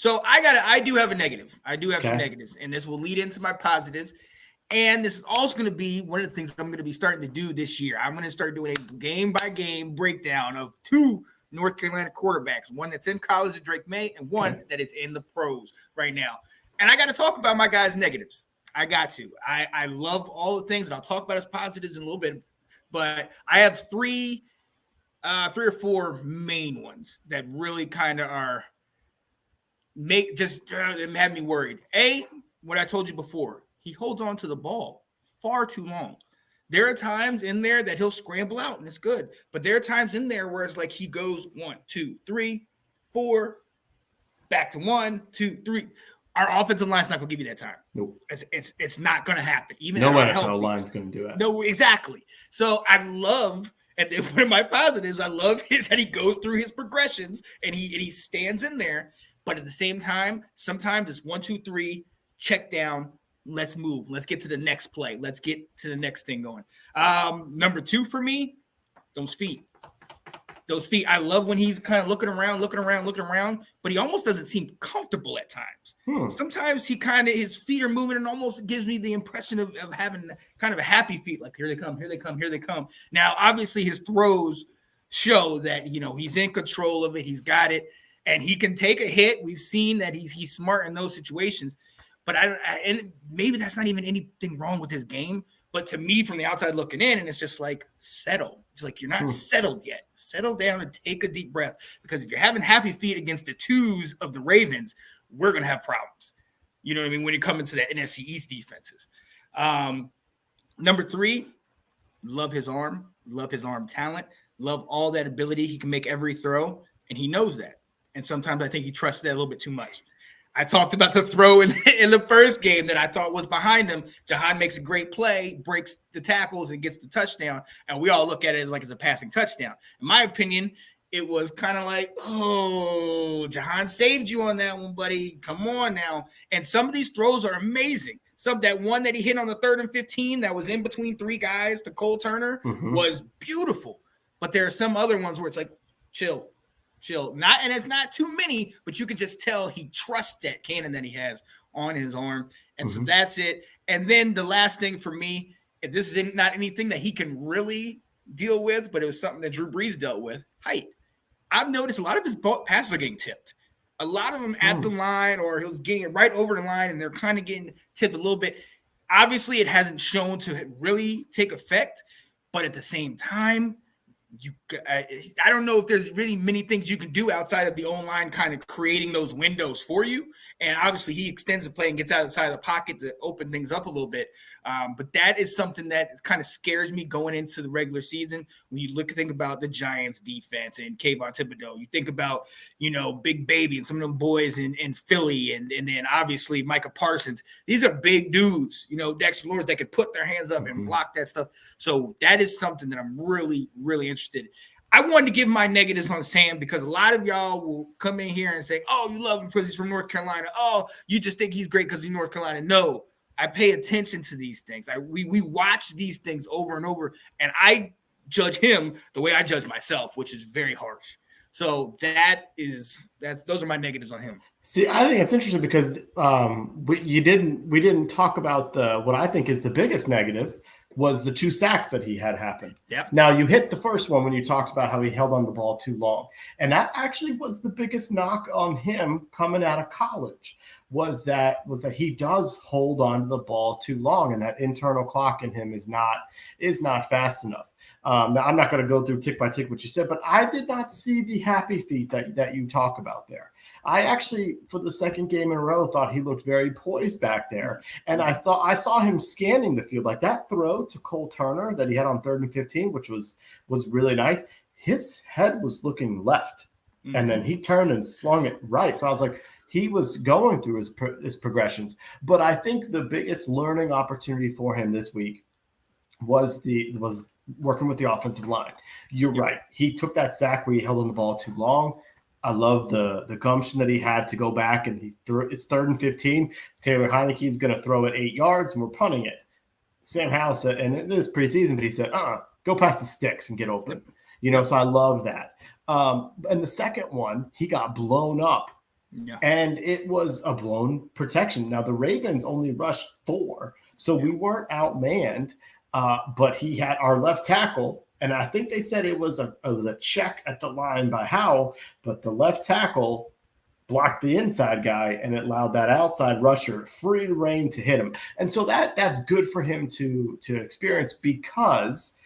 So I do have a negative. I do have some Okay. negatives, and this will lead into my positives. And this is also going to be one of the things I'm going to be starting to do this year. I'm going to start doing a game-by-game breakdown of two North Carolina quarterbacks, one that's in college at Drake May and one that is in the pros right now. And I got to talk about my guys' negatives. I got to. I love all the things, and I'll talk about his positives in a little bit. But I have three or four main ones that really kind of are have me worried. What I told you before, he holds on to the ball far too long. There are times in there that he'll scramble out and it's good, but there are times in there where it's like he goes 1, 2, 3, 4, back to 1, 2, 3. Our offensive line's not gonna give you that time. Nope. It's not gonna happen. Even no NFL line's gonna do it. No, exactly. So I love, and one of my positives, I love that he goes through his progressions and he stands in there. But at the same time, sometimes it's 1, 2, 3, check down. Let's move. Let's get to the next play. Let's get to the next thing going. Number 2 for me, those feet. Those feet. I love when he's kind of looking around, but he almost doesn't seem comfortable at times. Sometimes his feet are moving and almost gives me the impression of having kind of a happy feet, like here they come, here they come, here they come. Now, obviously, his throws show that, he's in control of it. He's got it. And he can take a hit. We've seen that he's smart in those situations. But and maybe that's not even anything wrong with his game. But to me, from the outside looking in, and it's just like, settle. It's like, you're not settled yet. Settle down and take a deep breath. Because if you're having happy feet against the twos of the Ravens, we're going to have problems. You know what I mean? When you come into the NFC East defenses. Number 3, love his arm talent. Love all that ability. He can make every throw, and he knows that. And sometimes I think he trusts that a little bit too much. I talked about the throw in the first game that I thought was behind him. Jahan makes a great play, breaks the tackles, and gets the touchdown. And we all look at it as like it's a passing touchdown. In my opinion, it was kind of like, oh, Jahan saved you on that one, buddy. Come on now. And some of these throws are amazing. That one that he hit on the 3rd and 15 that was in between 3 guys to Cole Turner was beautiful. But there are some other ones where it's like, chill. And it's not too many, but you can just tell he trusts that cannon that he has on his arm. And so that's it. And then the last thing for me, if this is not anything that he can really deal with, but it was something that Drew Brees dealt with, height. I've noticed a lot of his passes are getting tipped. A lot of them at the line, or he's getting it right over the line, and they're kind of getting tipped a little bit. Obviously, it hasn't shown to really take effect, but at the same time, I don't know if there's really many things you can do outside of the O-line kind of creating those windows for you. And obviously he extends the play and gets outside of the pocket to open things up a little bit. But that is something that kind of scares me going into the regular season. When you think about the Giants defense and Kayvon Thibodeau, you think about, Big Baby and some of them boys in Philly, and then obviously Micah Parsons. These are big dudes, Dexter Lawrence, that could put their hands up and block that stuff. So that is something that I'm really, really interested. I wanted to give my negatives on Sam because a lot of y'all will come in here and say, oh, you love him because he's from North Carolina. Oh, you just think he's great because he's North Carolina. No, I pay attention to these things. We watch these things over and over, and I judge him the way I judge myself, which is very harsh. So those are my negatives on him. See, I think it's interesting because we didn't talk about what I think is the biggest negative was the 2 sacks that he had happen. Yep. Now, you hit the first one when you talked about how he held on the ball too long. And that actually was the biggest knock on him coming out of college was that he does hold on to the ball too long, and that internal clock in him is not fast enough. Now, I'm not going to go through tick by tick what you said, but I did not see the happy feet that you talk about there. I actually, for the second game in a row, thought he looked very poised back there. And I thought I saw him scanning the field. Like that throw to Cole Turner that he had on 3rd and 15, which was really nice. His head was looking left, and then he turned and slung it right. So I was like, he was going through his progressions. But I think the biggest learning opportunity for him this week was working with the offensive line. You're right. He took that sack where he held on the ball too long. I love the gumption that he had to go back, and it's 3rd and 15. Taylor Heineke is going to throw it 8 yards, and we're punting it. Sam Howell said, and this is preseason, but he said, go past the sticks and get open. So I love that. And the second one, he got blown up Yeah. And it was a blown protection. Now, the Ravens only rushed 4, so we weren't outmanned, but he had our left tackle, and I think they said it was a check at the line by Howell, but the left tackle blocked the inside guy, and it allowed that outside rusher free reign to hit him. And so that's good for him to experience, because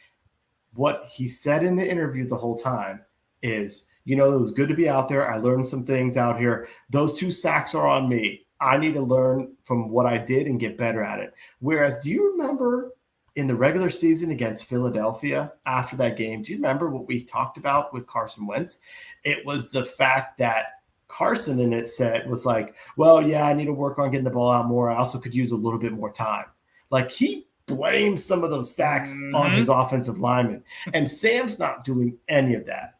what he said in the interview the whole time is, it was good to be out there. I learned some things out here. Those 2 sacks are on me. I need to learn from what I did and get better at it. Whereas, do you remember in the regular season against Philadelphia after that game, do you remember what we talked about with Carson Wentz? It was the fact that Carson in it said was like, well, yeah, I need to work on getting the ball out more. I also could use a little bit more time. Like, he blamed some of those sacks on his offensive lineman. And Sam's not doing any of that.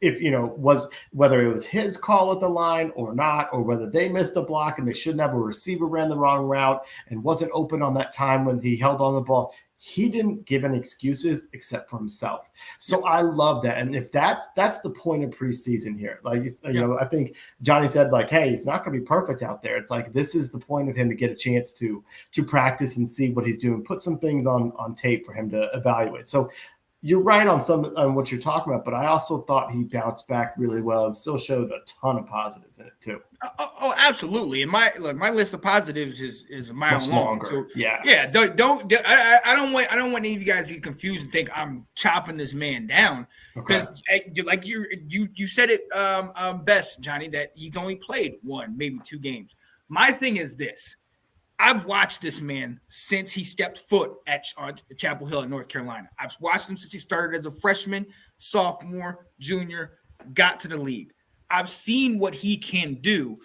If was whether it was his call at the line or not, or whether they missed a block and they shouldn't have, a receiver ran the wrong route and wasn't open on that time when he held on the ball, he didn't give any excuses except for himself. So I love that. And if that's the point of preseason here, like, I think Johnny said, like, hey, it's not going to be perfect out there. It's like, this is the point of him to get a chance to practice and see what he's doing, put some things on tape for him to evaluate. So you're right on what you're talking about, but I also thought he bounced back really well and still showed a ton of positives in it too. Oh, absolutely. And my list of positives is a mile Much long. longer. So, yeah. I don't want any of you guys to get confused and think I'm chopping this man down, because like you said it best, Johnny, that he's only played 1, maybe 2 games. My thing is this. I've watched this man since he stepped foot at Chapel Hill in North Carolina. I've watched him since he started as a freshman, sophomore, junior, got to the league. I've seen what he can do.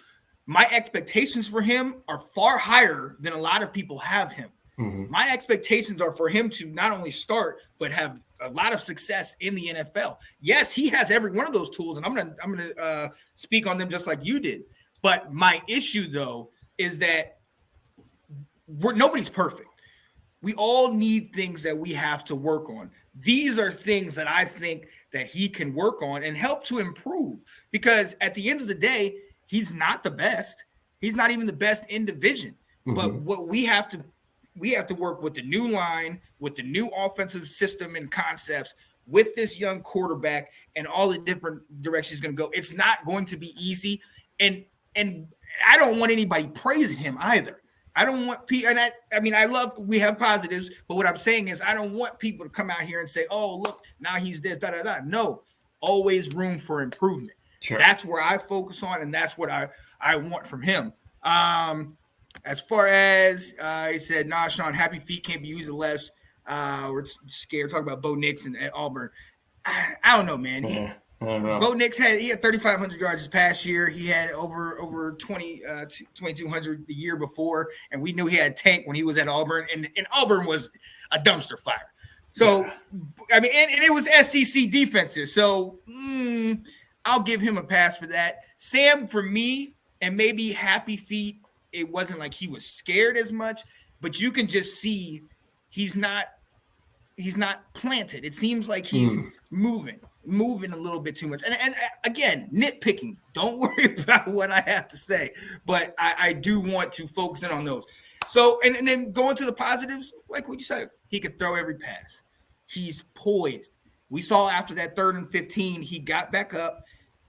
My expectations for him are far higher than a lot of people have him. Mm-hmm. My expectations are for him to not only start, but have a lot of success in the NFL. Yes, he has every one of those tools, and I'm gonna speak on them just like you did. But my issue, though, is that nobody's perfect. We all need things that we have to work on. These are things that I think that he can work on and help to improve, because at the end of the day, he's not the best. He's not even the best in division. Mm-hmm. But what we have to work with the new line, with the new offensive system and concepts, with this young quarterback and all the different directions he's going to go. It's not going to be easy. And I don't want anybody praising him either. I don't want people, and I love, we have positives, but what I'm saying is I don't want people to come out here and say, oh, look, now he's this, da-da-da. No, always room for improvement. Sure. That's where I focus on, and that's what I want from him. As far as he said, nah, Sean, happy feet can't be used unless we're scared. Talking about Bo Nix and Auburn. I don't know, man. Bo Nix had 3,500 yards this past year. He had over 2,200 the year before, and we knew he had tank when he was at Auburn, and Auburn was a dumpster fire. So, I mean, and it was SEC defenses. So I'll give him a pass for that. Sam, for me, and maybe happy feet, it wasn't like he was scared as much, but you can just see he's not planted. It seems like he's moving a little bit too much. And again, nitpicking. Don't worry about what I have to say, but I do want to focus in on those. So, and then going to the positives, like what you said, he could throw every pass. He's poised. We saw after that 3rd and 15, he got back up,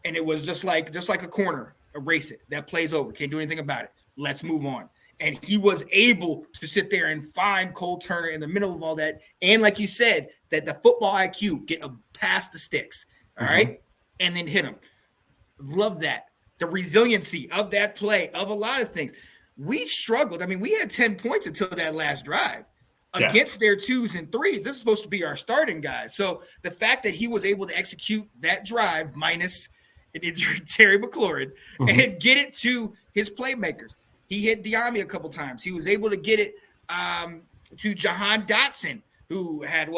and it was just like a corner. Erase it. That plays over. Can't do anything about it. Let's move on. And he was able to sit there and find Cole Turner in the middle of all that. And like you said, that the football IQ, get past the sticks, all right? And then hit him. Love that. The resiliency of that play, of a lot of things. We struggled. I mean, we had 10 points until that last drive. Against their 2s and 3s. This is supposed to be our starting guy. So the fact that he was able to execute that drive minus an injury, Terry McLaurin, and get it to his playmakers. He hit Diami a couple times. He was able to get it to Jahan Dotson, who had,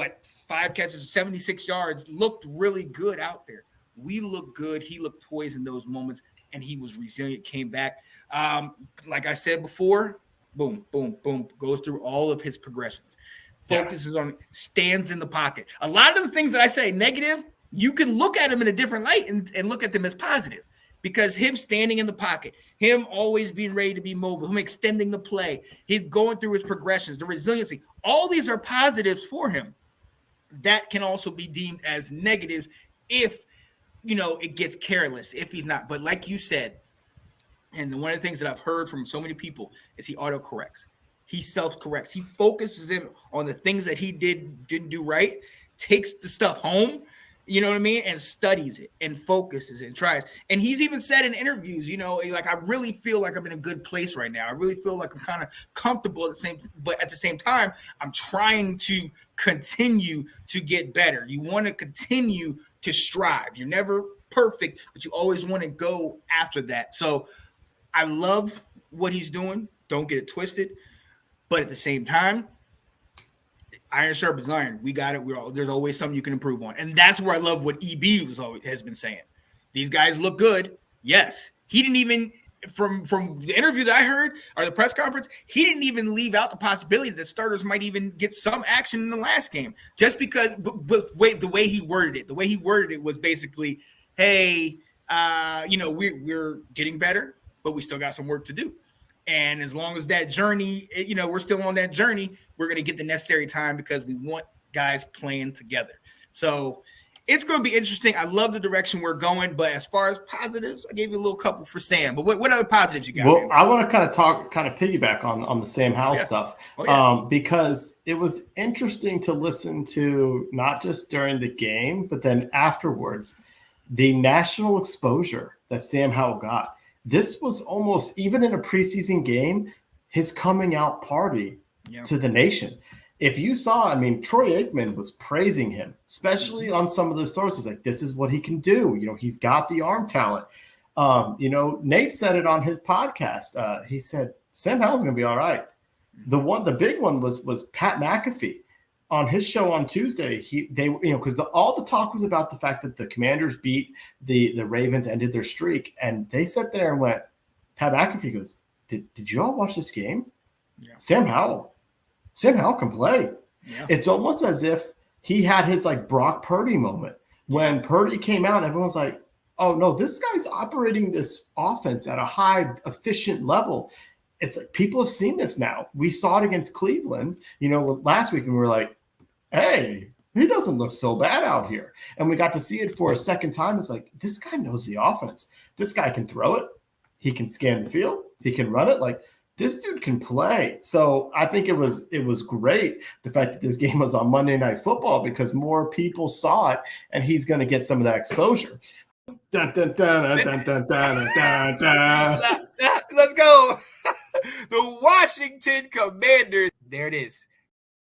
5 catches, 76 yards, looked really good out there. We looked good. He looked poised in those moments, and he was resilient, came back. Like I said before, boom, boom, boom, goes through all of his progressions. Focuses on, stands in the pocket. A lot of the things that I say negative, you can look at them in a different light and look at them as positive. because him standing in the pocket, him always being ready to be mobile, him extending the play, him going through his progressions, the resiliency, all these are positives for him. That can also be deemed as negatives if, it gets careless, if he's not. But like you said, and one of the things that I've heard from so many people is he autocorrects. He self-corrects. He focuses in on the things that he didn't do right, takes the stuff home, you know what I mean, and studies it and focuses and tries. And he's even said in interviews, like, I really feel like I'm in a good place right now. I really feel like I'm kind of comfortable but at the same time, I'm trying to continue to get better. You want to continue to strive. You're never perfect, but you always want to go after that. So I love what he's doing. Don't get it twisted. But at the same time, iron sharpens iron. We got it. There's always something you can improve on. And that's where I love what EB has been saying. These guys look good. Yes. He didn't even, from the interview that I heard or the press conference, he didn't even leave out the possibility that starters might even get some action in the last game. Just because the way he worded it. The way he worded it was basically, hey, we're getting better, but we still got some work to do. And as long as that journey, we're still on that journey, we're going to get the necessary time because we want guys playing together. So it's going to be interesting. I love the direction we're going. But as far as positives, I gave you a little couple for Sam. But what other positives you got? Well, man? I want to kind of piggyback on the Sam Howell stuff because it was interesting to listen to, not just during the game, but then afterwards, the national exposure that Sam Howell got. This was almost, even in a preseason game, his coming out party to the nation. If you saw, Troy Aikman was praising him, especially on some of those throws. He's like, this is what he can do. He's got the arm talent. Nate said it on his podcast. He said, Sam Howell's going to be all right. The big one was Pat McAfee. On his show on Tuesday, because all the talk was about the fact that the Commanders beat the Ravens, ended their streak, and they sat there and went. Pat McAfee goes, "Did you all watch this game? Yeah. Sam Howell can play." Yeah. It's almost as if he had his like Brock Purdy moment when Purdy came out. And everyone's like, "Oh no, this guy's operating this offense at a high efficient level." It's like people have seen this now. We saw it against Cleveland, last week, and we were like, hey, he doesn't look so bad out here. And we got to see it for a second time. It's like, this guy knows the offense. This guy can throw it. He can scan the field. He can run it. Like, this dude can play. So I think it was great, the fact that this game was on Monday Night Football, because more people saw it, and he's going to get some of that exposure. Dun, dun, dun, dun, dun, dun, dun, dun. Let's go. The Washington Commanders. There it is.